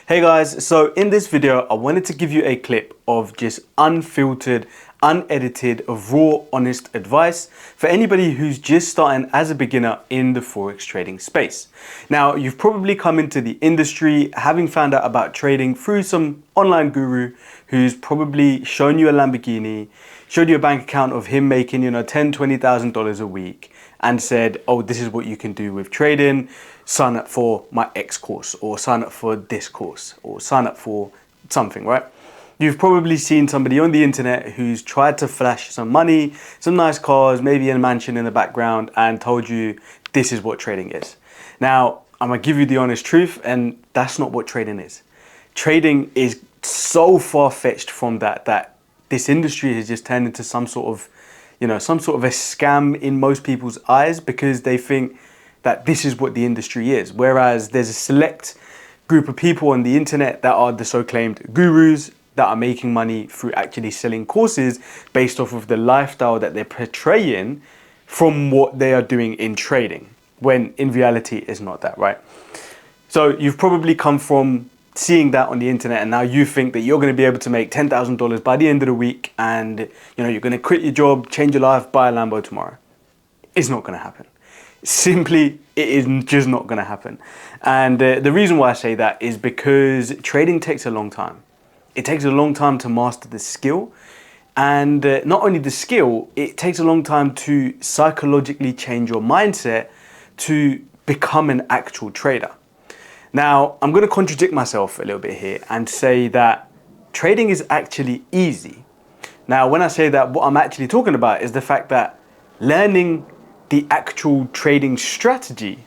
Hey guys, so in this video, I wanted to give you a clip of just unfiltered, unedited, raw, honest advice for anybody who's just starting as a beginner in the Forex trading space. Now, you've probably come into the industry having found out about trading through some online guru who's probably shown you a Lamborghini, showed you a bank account of him making, $10,000, $20,000 a week, and said, oh, this is what you can do with trading. Sign up for my X course, or sign up for this course, or sign up for something, right? You've probably seen somebody on the internet who's tried to flash some money, some nice cars, maybe a mansion in the background, and told you this is what trading is. Now, I'm gonna give you the honest truth, and that's not what trading is. Trading is so far-fetched from that this industry has just turned into some sort of a scam in most people's eyes, because they think that this is what the industry is. Whereas there's a select group of people on the internet that are the so-claimed gurus that are making money through actually selling courses based off of the lifestyle that they're portraying from what they are doing in trading, when in reality it's not that, right? So you've probably come from seeing that on the internet, and now you think that you're going to be able to make $10,000 by the end of the week, and you're going to quit your job, change your life, buy a Lambo tomorrow. It's not going to happen. Simply, it is just not going to happen. And the reason why I say that is because trading takes a long time. It takes a long time to master the skill, and not only the skill, it takes a long time to psychologically change your mindset to become an actual trader. Now, I'm going to contradict myself a little bit here and say that trading is actually easy. Now, when I say that, what I'm actually talking about is the fact that learning the actual trading strategy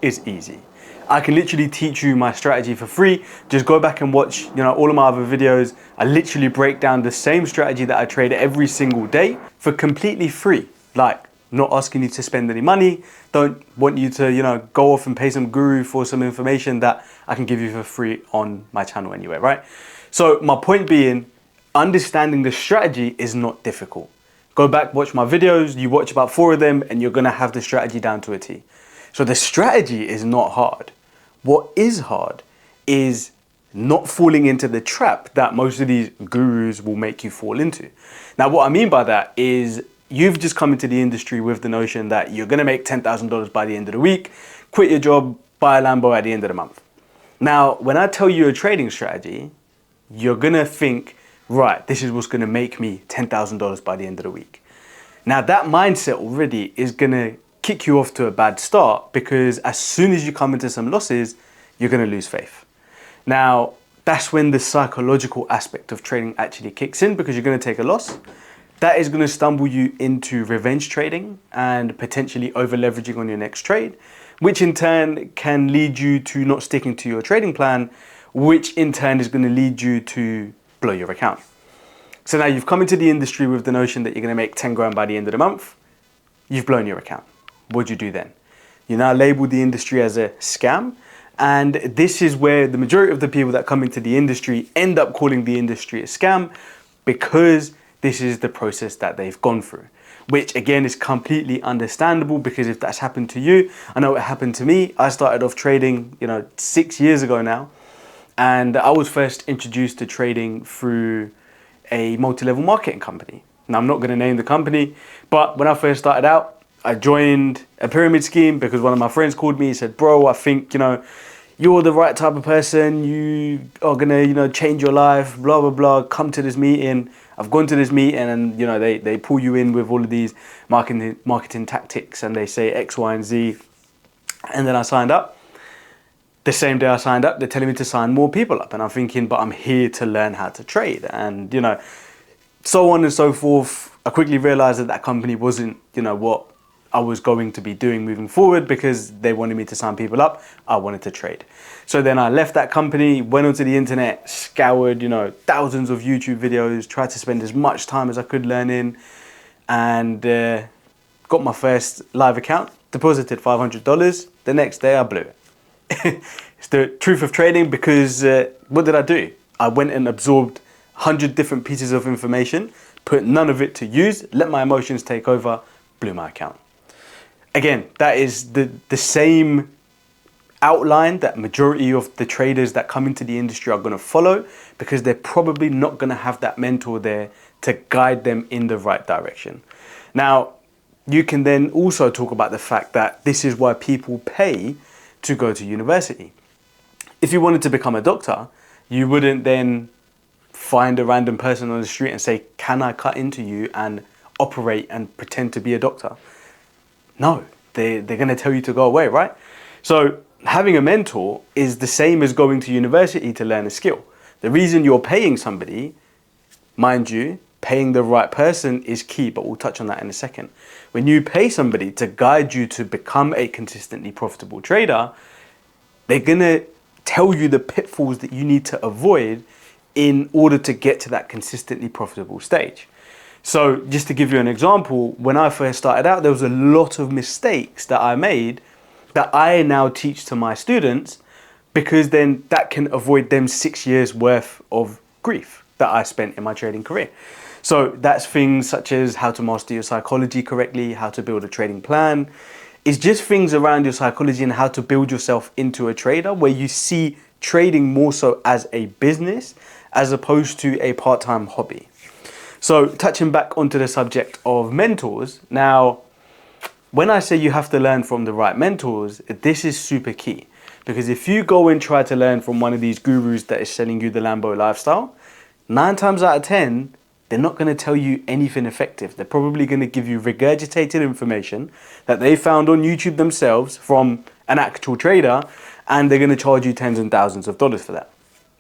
is easy. I can literally teach you my strategy for free. Just go back and watch, all of my other videos. I literally break down the same strategy that I trade every single day for completely free. Like, not asking you to spend any money. Don't want you to, go off and pay some guru for some information that I can give you for free on my channel anyway, right? So my point being, understanding the strategy is not difficult. Go back, watch my videos, you watch about 4 of them, and you're gonna have the strategy down to a T. So the strategy is not hard. What is hard is not falling into the trap that most of these gurus will make you fall into. Now, what I mean by that is you've just come into the industry with the notion that you're gonna make $10,000 by the end of the week, quit your job, buy a Lambo at the end of the month. Now, when I tell you a trading strategy, you're gonna think, right, this is what's gonna make me $10,000 by the end of the week. Now, that mindset already is gonna kick you off to a bad start, because as soon as you come into some losses, you're gonna lose faith. Now, that's when the psychological aspect of trading actually kicks in, because you're gonna take a loss. That is gonna stumble you into revenge trading and potentially over leveraging on your next trade, which in turn can lead you to not sticking to your trading plan, which in turn is gonna lead you to blow your account. So now you've come into the industry with the notion that you're gonna make 10 grand by the end of the month. You've blown your account. What do you do then? You now label the industry as a scam. And this is where the majority of the people that come into the industry end up calling the industry a scam, because this is the process that they've gone through, which again is completely understandable, because if that's happened to you, I know it happened to me. I started off trading, 6 years ago now. And I was first introduced to trading through a multi-level marketing company. Now, I'm not going to name the company, but when I first started out, I joined a pyramid scheme because one of my friends called me. He said, bro, I think, you're the right type of person. You are going to, change your life, blah, blah, blah. Come to this meeting. I've gone to this meeting, and, they pull you in with all of these marketing tactics, and they say X, Y, and Z. And then I signed up. The same day I signed up, they're telling me to sign more people up. And I'm thinking, but I'm here to learn how to trade. And, so on and so forth. I quickly realized that company wasn't, what I was going to be doing moving forward, because they wanted me to sign people up. I wanted to trade. So then I left that company, went onto the internet, scoured, thousands of YouTube videos, tried to spend as much time as I could learning, and got my first live account, deposited $500. The next day I blew it. It's the truth of trading, because what did I do? I went and absorbed 100 different pieces of information, put none of it to use, let my emotions take over, blew my account. Again, that is the same outline that majority of the traders that come into the industry are going to follow, because they're probably not going to have that mentor there to guide them in the right direction. Now, you can then also talk about the fact that this is why people pay to go to university. If you wanted to become a doctor, you wouldn't then find a random person on the street and say, can I cut into you and operate and pretend to be a doctor? No, they're going to tell you to go away, right? So having a mentor is the same as going to university to learn a skill. The reason you're paying somebody, mind you, paying the right person is key, but we'll touch on that in a second. When you pay somebody to guide you to become a consistently profitable trader, they're going to tell you the pitfalls that you need to avoid in order to get to that consistently profitable stage. So just to give you an example, when I first started out, there was a lot of mistakes that I made that I now teach to my students, because then that can avoid them 6 years worth of grief that I spent in my trading career. So that's things such as how to master your psychology correctly, how to build a trading plan. It's just things around your psychology and how to build yourself into a trader, where you see trading more so as a business as opposed to a part-time hobby. So touching back onto the subject of mentors, now, when I say you have to learn from the right mentors, this is super key. Because if you go and try to learn from one of these gurus that is selling you the Lambo lifestyle, 9 times out of 10, they're not going to tell you anything effective. They're probably going to give you regurgitated information that they found on YouTube themselves from an actual trader, and they're going to charge you tens and thousands of dollars for that.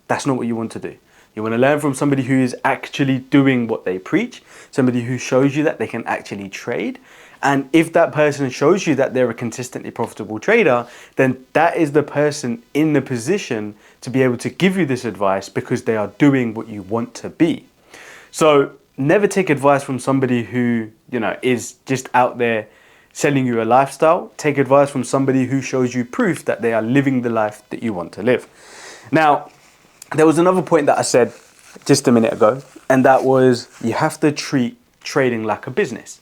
That's not what you want to do. You want to learn from somebody who is actually doing what they preach, somebody who shows you that they can actually trade. And if that person shows you that they're a consistently profitable trader, then that is the person in the position to be able to give you this advice, because they are doing what you want to be. So never take advice from somebody who, is just out there selling you a lifestyle. Take advice from somebody who shows you proof that they are living the life that you want to live. Now, there was another point that I said just a minute ago, and that was you have to treat trading like a business.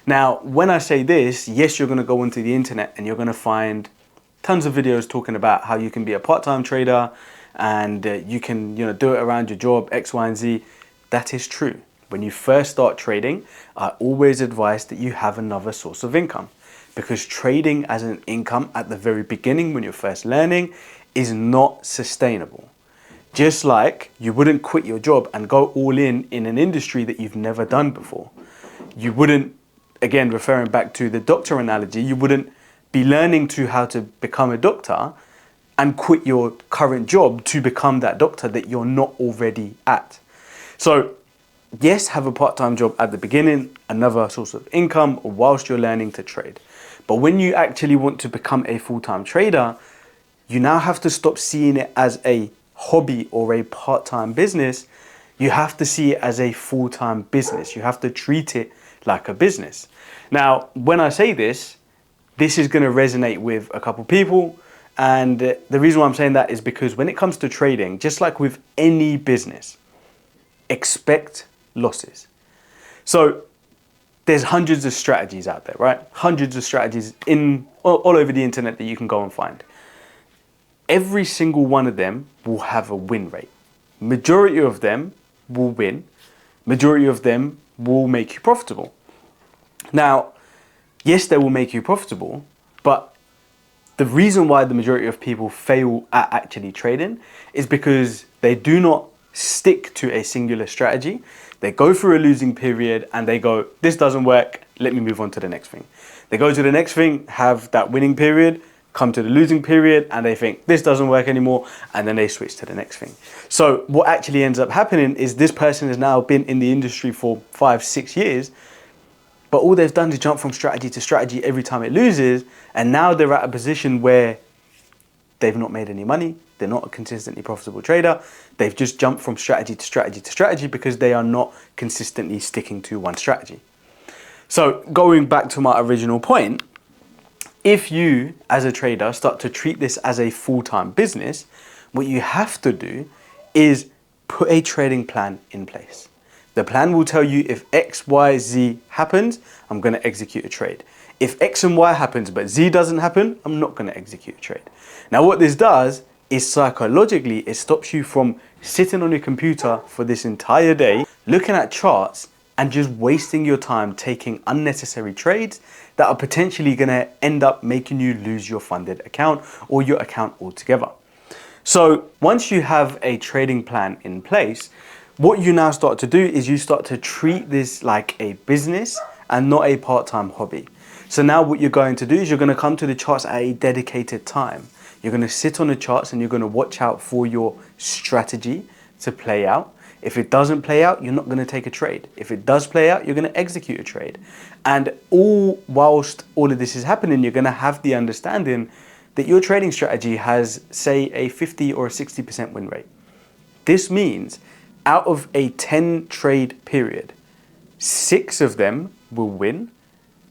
Now, when I say this, yes, you're going to go onto the internet and you're going to find tons of videos talking about how you can be a part-time trader and you can, do it around your job, X, Y, and Z. That is true. When you first start trading, I always advise that you have another source of income, because trading as an income at the very beginning when you're first learning is not sustainable. Just like you wouldn't quit your job and go all in an industry that you've never done before. You wouldn't, again, referring back to the doctor analogy, you wouldn't be learning to how to become a doctor and quit your current job to become that doctor that you're not already at. So yes, have a part-time job at the beginning, another source of income whilst you're learning to trade. But when you actually want to become a full-time trader, you now have to stop seeing it as a hobby or a part-time business. You have to see it as a full-time business. You have to treat it like a business. Now, when I say this is going to resonate with a couple people. And the reason why I'm saying that is because when it comes to trading, just like with any business, expect losses. So there's hundreds of strategies out there, right? Hundreds of strategies all over the internet that you can go and find. Every single one of them will have a win rate. Majority of them will win. Majority of them will make you profitable. Now, yes, they will make you profitable, but the reason why the majority of people fail at actually trading is because they do not stick to a singular strategy. They go through a losing period and they go, this doesn't work, let me move on to the next thing. They go to the next thing, have that winning period, come to the losing period, and they think this doesn't work anymore, and then they switch to the next thing. So what actually ends up happening is this person has now been in the industry for 5-6 years, but all they've done is jump from strategy to strategy every time it loses, and now they're at a position where they've not made any money, they're not a consistently profitable trader, they've just jumped from strategy to strategy to strategy because they are not consistently sticking to one strategy. So going back to my original point, if you as a trader start to treat this as a full-time business, what you have to do is put a trading plan in place. The plan will tell you if X, Y, Z happens, I'm going to execute a trade. if X and Y happens but Z doesn't happen, I'm not going to execute a trade. Now what this does is psychologically it stops you from sitting on your computer for this entire day, looking at charts and just wasting your time taking unnecessary trades that are potentially going to end up making you lose your funded account or your account altogether. So once you have a trading plan in place, what you now start to do is you start to treat this like a business and not a part-time hobby. So now what you're going to do is you're going to come to the charts at a dedicated time. You're going to sit on the charts and you're going to watch out for your strategy to play out. If it doesn't play out, you're not going to take a trade. If it does play out, you're going to execute a trade. And all whilst all of this is happening, you're going to have the understanding that your trading strategy has, say, a 50 or a 60% win rate. This means out of a 10 trade period, 6 of them will win,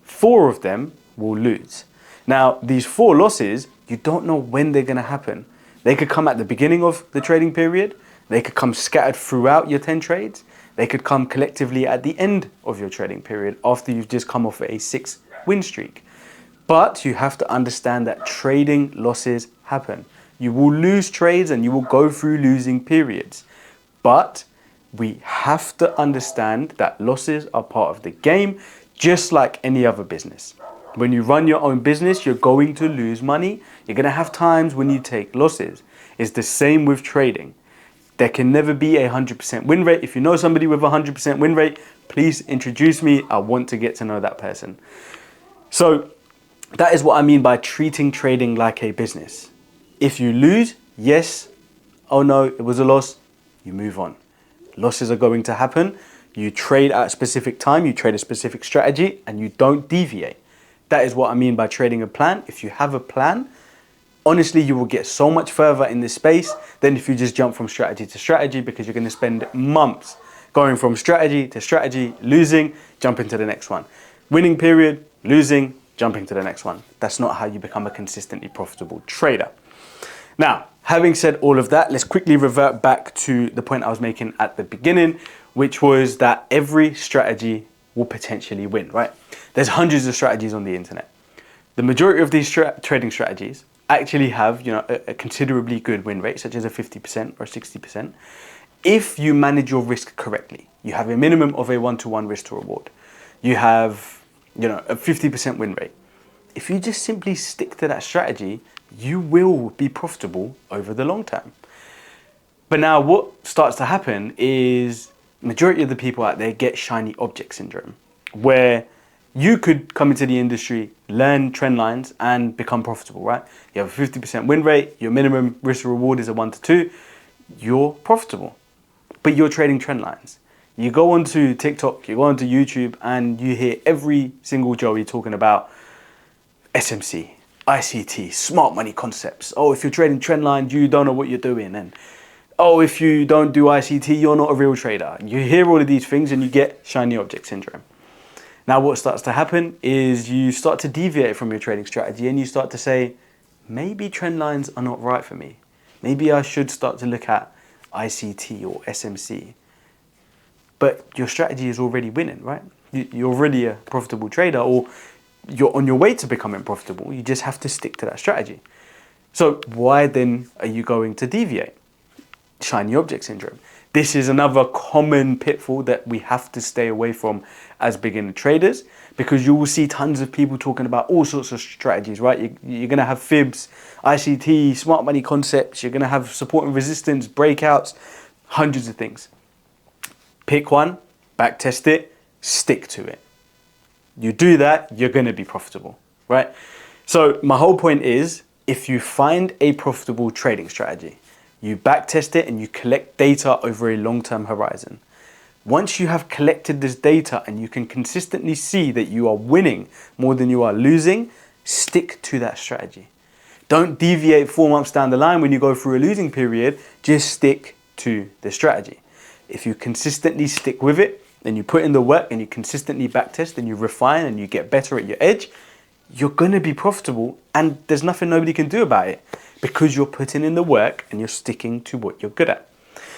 4 of them will lose. Now, these 4 losses, you don't know when they're going to happen. They could come at the beginning of the trading period. They could come scattered throughout your 10 trades. They could come collectively at the end of your trading period after you've just come off a 6 win streak. But you have to understand that trading losses happen. You will lose trades and you will go through losing periods. But we have to understand that losses are part of the game, just like any other business. When you run your own business, you're going to lose money. You're going to have times when you take losses. It's the same with trading. There can never be a 100% win rate. If you know somebody with a 100% win rate, please introduce me. I want to get to know that person. So that is what I mean by treating trading like a business. If you lose, yes, oh no, it was a loss, you move on. Losses are going to happen. You trade at a specific time, you trade a specific strategy, and you don't deviate. That is what I mean by trading a plan. If you have a plan, honestly, you will get so much further in this space than if you just jump from strategy to strategy, because you're going to spend months going from strategy to strategy, losing, jumping to the next one. Winning period, losing, jumping to the next one. That's not how you become a consistently profitable trader. Now, having said all of that, let's quickly revert back to the point I was making at the beginning, which was that every strategy will potentially win, right? There's hundreds of strategies on the internet. The majority of these trading strategies actually have, a considerably good win rate, such as a 50% or 60%. If you manage your risk correctly, you have a minimum of a 1-to-1 risk to reward. You have, a 50% win rate. If you just simply stick to that strategy, you will be profitable over the long term. But now what starts to happen is majority of the people out there get shiny object syndrome, where you could come into the industry, learn trend lines and become profitable, right? You have a 50% win rate, your minimum risk reward is a 1 to 2, you're profitable, but you're trading trend lines. You go onto TikTok, you go onto YouTube and you hear every single Joey talking about SMC, ICT, smart money concepts. Oh, if you're trading trend lines, you don't know what you're doing. And oh, if you don't do ICT, you're not a real trader. You hear all of these things and you get shiny object syndrome. Now what starts to happen is you start to deviate from your trading strategy and you start to say, maybe trend lines are not right for me. Maybe I should start to look at ICT or SMC. But your strategy is already winning, right? You're already a profitable trader, or you're on your way to becoming profitable. You just have to stick to that strategy. So why then are you going to deviate? Shiny object syndrome. This is another common pitfall that we have to stay away from as beginner traders, because you will see tons of people talking about all sorts of strategies, right? You're going to have fibs, ICT, smart money concepts. You're going to have support and resistance, breakouts, hundreds of things. Pick one, back test it, stick to it. You do that, you're going to be profitable, right? So my whole point is, if you find a profitable trading strategy, you backtest it and you collect data over a long-term horizon. Once you have collected this data and you can consistently see that you are winning more than you are losing, stick to that strategy. Don't deviate 4 months down the line when you go through a losing period, just stick to the strategy. If you consistently stick with it, and you put in the work and you consistently backtest and you refine and you get better at your edge, you're going to be profitable, and there's nothing nobody can do about it, because you're putting in the work and you're sticking to what you're good at.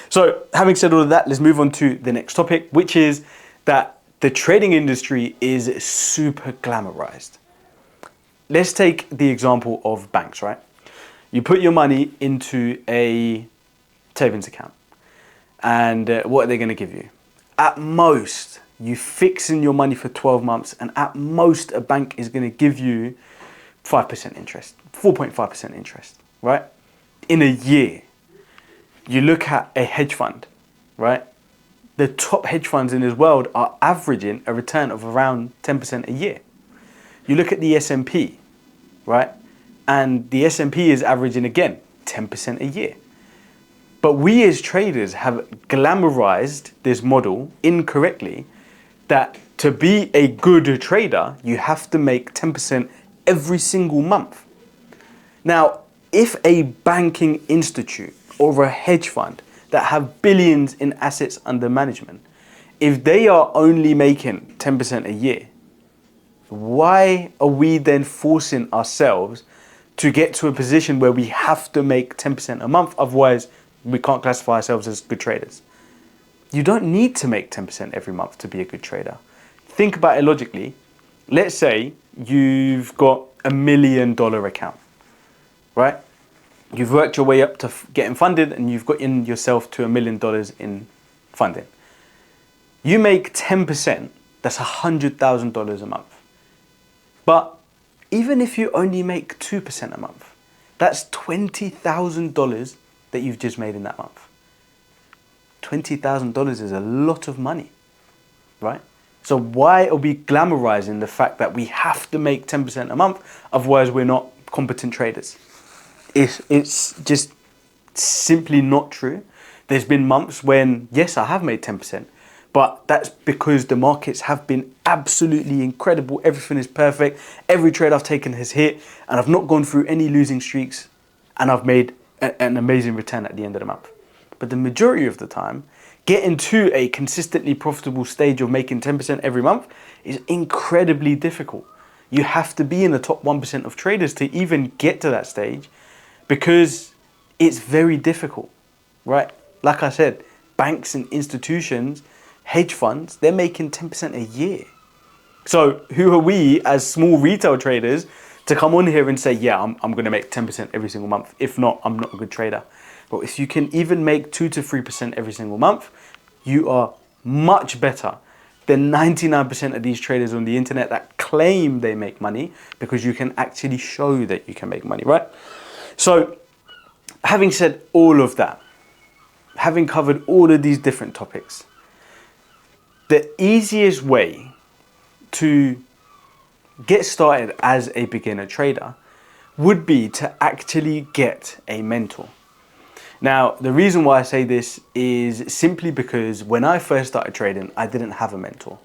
So having said all of that, let's move on to the next topic, which is that the trading industry is super glamorized. let's take the example of banks, right? You put your money into a savings account, and what are they going to give you? At most, you fix in your money for 12 months, and at most, a bank is going to give you 5% interest, 4.5% interest, right? In a year, you look at a hedge fund, right? The top hedge funds in this world are averaging a return of around 10% a year. You look at the S&P, right? And the S&P is averaging, again, 10% a year. But we as traders have glamorized this model incorrectly, that to be a good trader, you have to make 10% every single month. Now, if a banking institute or a hedge fund that have billions in assets under management, if they are only making 10% a year, why are we then forcing ourselves to get to a position where we have to make 10% a month? Otherwise, we can't classify ourselves as good traders. You don't need to make 10% every month to be a good trader. Think about it logically. Let's say you've got $1 million account, right? You've worked your way up to getting funded, and you've got in yourself to $1 million in funding. You make 10%, that's $100,000 a month. But even if you only make 2% a month, that's $20,000 that you've just made in that month. $20,000 is a lot of money, right? So why are we glamorizing the fact that we have to make 10% a month, otherwise we're not competent traders? It's just simply not true. There's been months when, yes, I have made 10%, but that's because the markets have been absolutely incredible. Everything is perfect. Every trade I've taken has hit, and I've not gone through any losing streaks, and I've made an amazing return at the end of the month. But the majority of the time, getting to a consistently profitable stage of making 10% every month is incredibly difficult. You have to be in the top 1% of traders to even get to that stage, because it's very difficult, right? Like I said, banks and institutions, hedge funds, they're making 10% a year. So who are we as small retail traders to come on here and say, yeah, I'm going to make 10% every single month. If not, I'm not a good trader. But if you can even make 2 to 3% every single month, you are much better than 99% of these traders on the internet that claim they make money, because you can actually show that you can make money, right? So having said all of that, having covered all of these different topics, the easiest way to get started as a beginner trader would be to actually get a mentor. Now, the reason why I say this is simply because when I first started trading, I didn't have a mentor.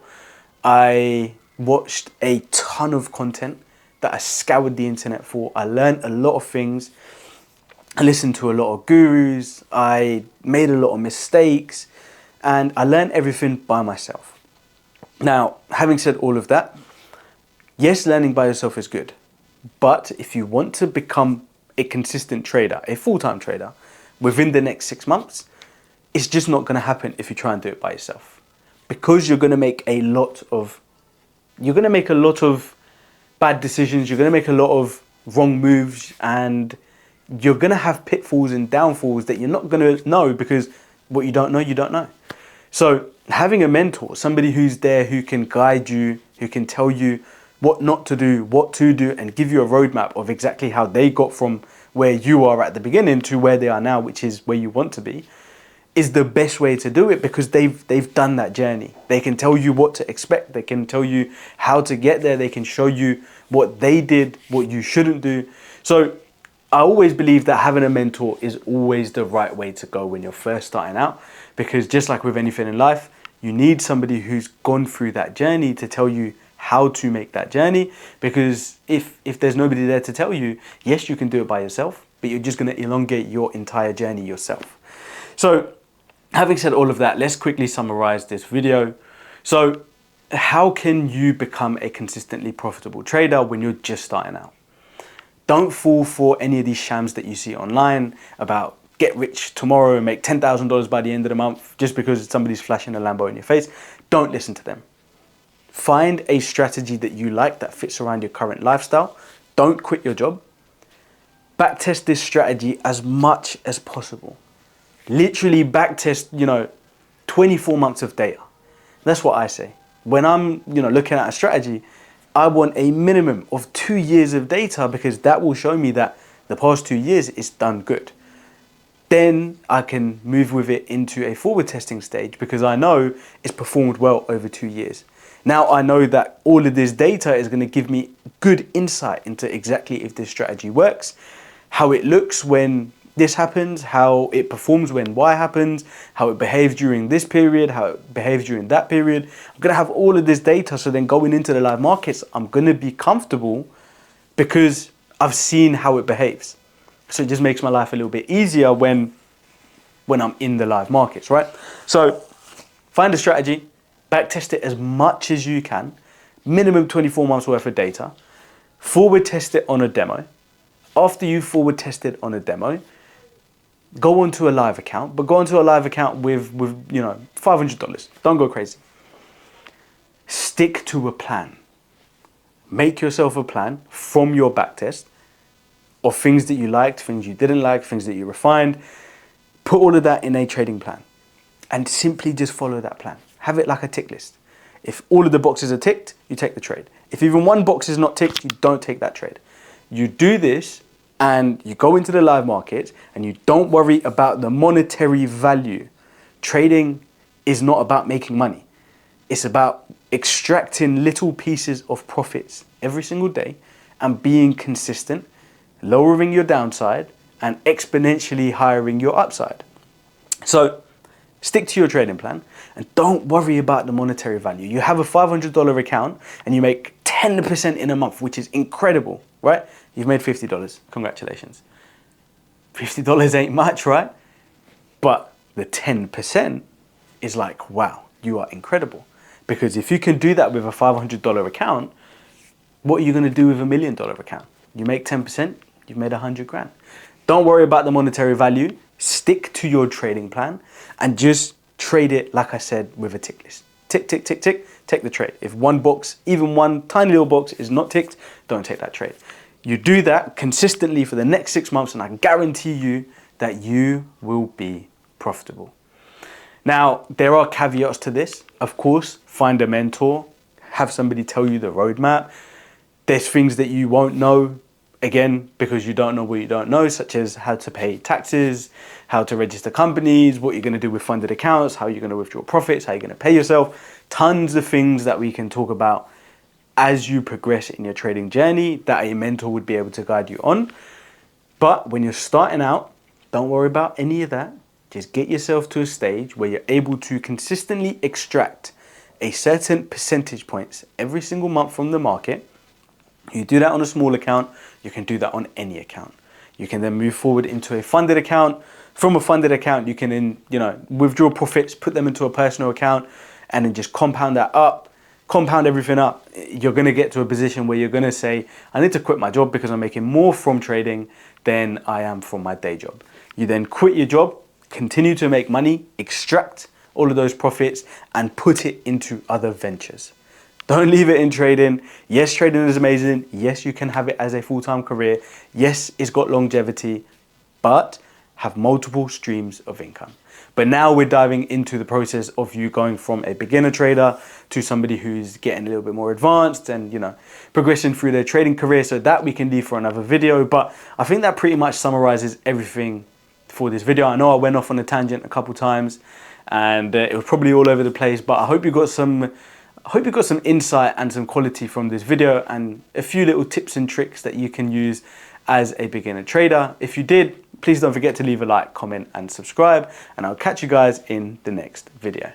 I watched a ton of content that I scoured the internet for. I learned a lot of things. I listened to a lot of gurus. I made a lot of mistakes, and I learned everything by myself. Now, having said all of that, yes, learning by yourself is good. But if you want to become a consistent trader, a full-time trader, within the next 6 months, it's just not going to happen if you try and do it by yourself. Because you're going to make a lot of bad decisions, you're going to make a lot of wrong moves, and you're going to have pitfalls and downfalls that you're not going to know, because what you don't know, you don't know. So having a mentor, somebody who's there, who can guide you, who can tell you what not to do, what to do, and give you a roadmap of exactly how they got from where you are at the beginning to where they are now, which is where you want to be, is the best way to do it, because they've done that journey. They can tell you what to expect. They can tell you how to get there. They can show you what they did, what you shouldn't do. So I always believe that having a mentor is always the right way to go when you're first starting out, because just like with anything in life, you need somebody who's gone through that journey to tell you how to make that journey. Because if there's nobody there to tell you, yes, you can do it by yourself, but you're just going to elongate your entire journey yourself. So having said all of that, let's quickly summarize this video. So how can you become a consistently profitable trader when you're just starting out? Don't fall for any of these shams that you see online about get rich tomorrow and make $10,000 by the end of the month just because somebody's flashing a Lambo in your face. Don't listen to them. Find a strategy that you like, that fits around your current lifestyle. don't quit your job. Backtest this strategy as much as possible. Literally backtest, 24 months of data. That's what I say. When I'm, looking at a strategy, I want a minimum of 2 years of data, because that will show me that the past 2 years it's done good. Then I can move with it into a forward testing stage, because I know it's performed well over 2 years. Now I know that all of this data is going to give me good insight into exactly if this strategy works, how it looks when this happens, how it performs when Y happens, how it behaves during this period, how it behaves during that period. I'm going to have all of this data, so then going into the live markets, I'm going to be comfortable because I've seen how it behaves. So it just makes my life a little bit easier when I'm in the live markets, right? So find a strategy, backtest it as much as you can, minimum 24 months worth of data, forward test it on a demo. After you forward test it on a demo, go onto a live account, but go onto a live account with $500. Don't go crazy. Stick to a plan. Make yourself a plan from your backtest of things that you liked, things you didn't like, things that you refined. Put all of that in a trading plan and simply just follow that plan. Have it like a tick list. If all of the boxes are ticked, you take the trade. If even one box is not ticked, you don't take that trade. You do this and you go into the live market and you don't worry about the monetary value. Trading is not about making money. It's about extracting little pieces of profits every single day and being consistent, lowering your downside and exponentially hiring your upside. So stick to your trading plan and don't worry about the monetary value. You have a $500 account and you make 10% in a month, which is incredible, right? You've made $50. Congratulations. $50 ain't much, right? But the 10% is like, wow, you are incredible. Because if you can do that with a $500 account, what are you going to do with $1 million account? You make 10%, you've made 100 grand. Don't worry about the monetary value. Stick to your trading plan and just trade it, like I said, with a tick list. Tick, tick, tick, tick, take the trade. If one box, even one tiny little box is not ticked, don't take that trade. You do that consistently for the next 6 months and I guarantee you that you will be profitable. Now, there are caveats to this. Of course, find a mentor, have somebody tell you the roadmap. There's things that you won't know, again, because you don't know what you don't know, such as how to pay taxes, how to register companies, what you're going to do with funded accounts, how you're going to withdraw profits, how you're going to pay yourself. Tons of things that we can talk about as you progress in your trading journey that a mentor would be able to guide you on. But when you're starting out, don't worry about any of that. Just get yourself to a stage where you're able to consistently extract a certain percentage points every single month from the market. You do that on a small account, you can do that on any account. You can then move forward into a funded account. From a funded account, you can then, withdraw profits, put them into a personal account, and then just compound that up, compound everything up. You're going to get to a position where you're going to say, I need to quit my job because I'm making more from trading than I am from my day job. You then quit your job, continue to make money, extract all of those profits, and put it into other ventures. Don't leave it in trading. Yes, trading is amazing. Yes, you can have it as a full-time career. Yes, it's got longevity, but have multiple streams of income. But now we're diving into the process of you going from a beginner trader to somebody who's getting a little bit more advanced and, progressing through their trading career. So that we can leave for another video. But I think that pretty much summarizes everything for this video. I know I went off on a tangent a couple times and it was probably all over the place, but I hope you got some insight and some quality from this video and a few little tips and tricks that you can use as a beginner trader. If you did, please don't forget to leave a like, comment, and subscribe, and I'll catch you guys in the next video.